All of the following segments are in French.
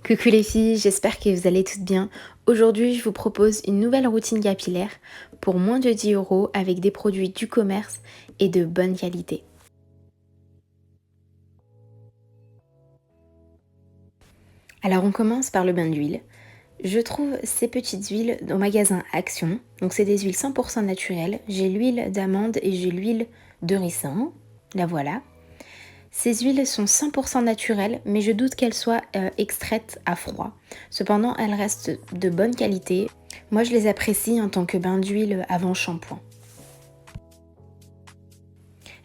Coucou les filles, j'espère que vous allez toutes bien. Aujourd'hui, je vous propose une nouvelle routine capillaire pour moins de 10 € avec des produits du commerce et de bonne qualité. Alors on commence par le bain d'huile. Je trouve ces petites huiles au magasin Action. Donc c'est des huiles 100% naturelles. J'ai l'huile d'amande et j'ai l'huile de ricin. La voilà. Ces huiles sont 100% naturelles, mais je doute qu'elles soient extraites à froid. Cependant, elles restent de bonne qualité. Moi, je les apprécie en tant que bain d'huile avant shampoing.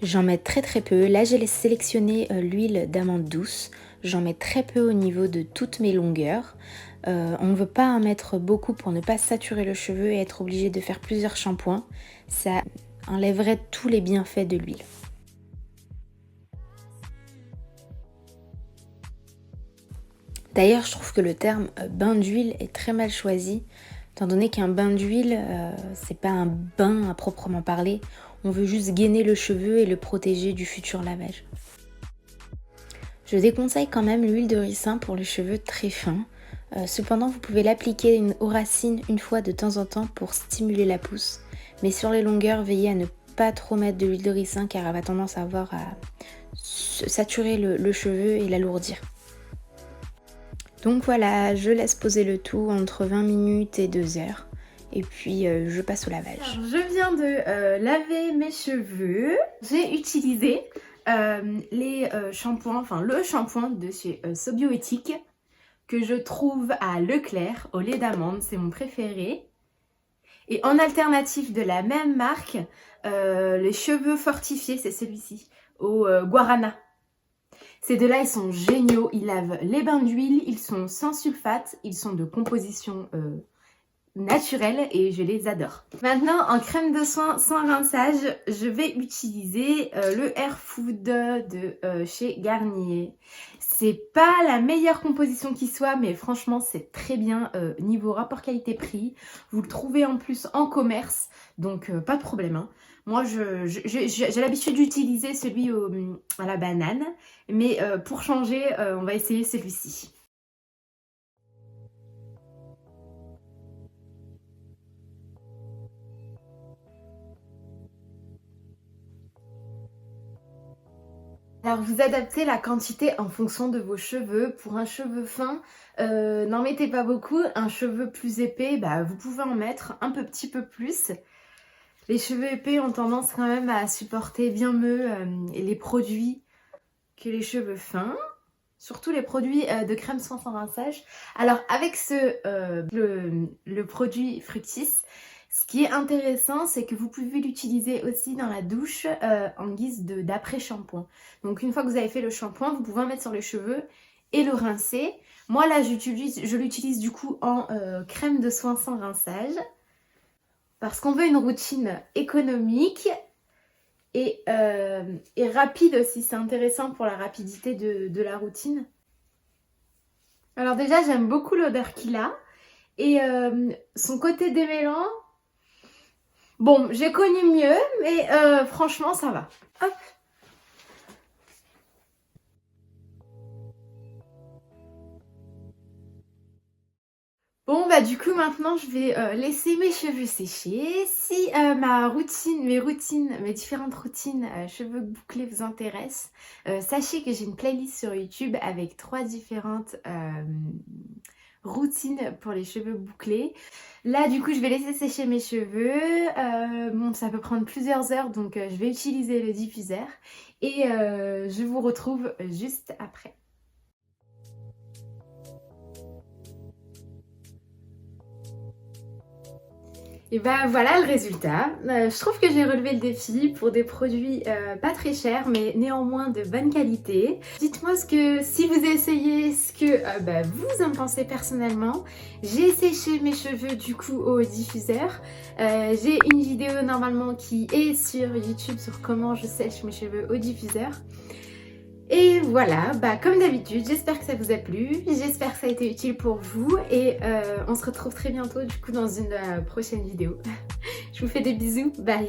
J'en mets très peu. Là, j'ai sélectionné l'huile d'amande douce. J'en mets très peu au niveau de toutes mes longueurs. On ne veut pas en mettre beaucoup pour ne pas saturer le cheveu et être obligé de faire plusieurs shampoings. Ça enlèverait tous les bienfaits de l'huile. D'ailleurs, je trouve que le terme bain d'huile est très mal choisi, étant donné qu'un bain d'huile, c'est pas un bain à proprement parler. On veut juste gainer le cheveu et le protéger du futur lavage. Je déconseille quand même l'huile de ricin pour les cheveux très fins. Cependant, vous pouvez l'appliquer aux racines une fois de temps en temps pour stimuler la pousse. Mais sur les longueurs, veillez à ne pas trop mettre de l'huile de ricin car elle va tendance à saturer le cheveu et l'alourdir. Donc voilà, je laisse poser le tout entre 20 minutes et 2 heures. Et puis je passe au lavage. Alors, je viens de laver mes cheveux. J'ai utilisé les shampoings, enfin le shampoing de chez Sobioéthique que je trouve à Leclerc au lait d'amande, c'est mon préféré. Et en alternative de la même marque, les cheveux fortifiés, c'est celui-ci, au guarana. Ces deux-là, ils sont géniaux, ils lavent les bains d'huile, ils sont sans sulfate, ils sont de composition naturelle et je les adore. Maintenant, en crème de soin sans rinçage, je vais utiliser le Air Food de chez Garnier. C'est pas la meilleure composition qui soit, mais franchement, c'est très bien niveau rapport qualité-prix. Vous le trouvez en plus en commerce, donc pas de problème, hein. Moi, j'ai l'habitude d'utiliser celui à la banane, mais pour changer, on va essayer celui-ci. Alors, vous adaptez la quantité en fonction de vos cheveux. Pour un cheveu fin, n'en mettez pas beaucoup. Un cheveu plus épais, bah, vous pouvez en mettre un petit peu plus. Les cheveux épais ont tendance quand même à supporter bien mieux les produits que les cheveux fins. Surtout les produits de crème soin sans rinçage. Alors avec le produit Fructis, ce qui est intéressant, c'est que vous pouvez l'utiliser aussi dans la douche en guise d'après-shampoing. Donc une fois que vous avez fait le shampoing, vous pouvez en mettre sur les cheveux et le rincer. Moi là, je l'utilise du coup en crème de soin sans rinçage. Parce qu'on veut une routine économique et rapide aussi. C'est intéressant pour la rapidité de la routine. Alors déjà, j'aime beaucoup l'odeur qu'il a. Et son côté démêlant, bon, j'ai connu mieux, mais franchement, ça va. Hop. Bon bah du coup maintenant je vais laisser mes cheveux sécher. Si mes différentes routines cheveux bouclés vous intéressent, sachez que j'ai une playlist sur YouTube avec 3 différentes routines pour les cheveux bouclés. Là du coup je vais laisser sécher mes cheveux. Bon ça peut prendre plusieurs heures donc je vais utiliser le diffuseur et je vous retrouve juste après. Et bah voilà le résultat. Je trouve que j'ai relevé le défi pour des produits pas très chers mais néanmoins de bonne qualité. Dites-moi si vous essayez, ce que vous en pensez personnellement. J'ai séché mes cheveux du coup au diffuseur. J'ai une vidéo normalement qui est sur YouTube sur comment je sèche mes cheveux au diffuseur. Et voilà, comme d'habitude, j'espère que ça vous a plu, j'espère que ça a été utile pour vous et on se retrouve très bientôt du coup dans une prochaine vidéo. Je vous fais des bisous, bye!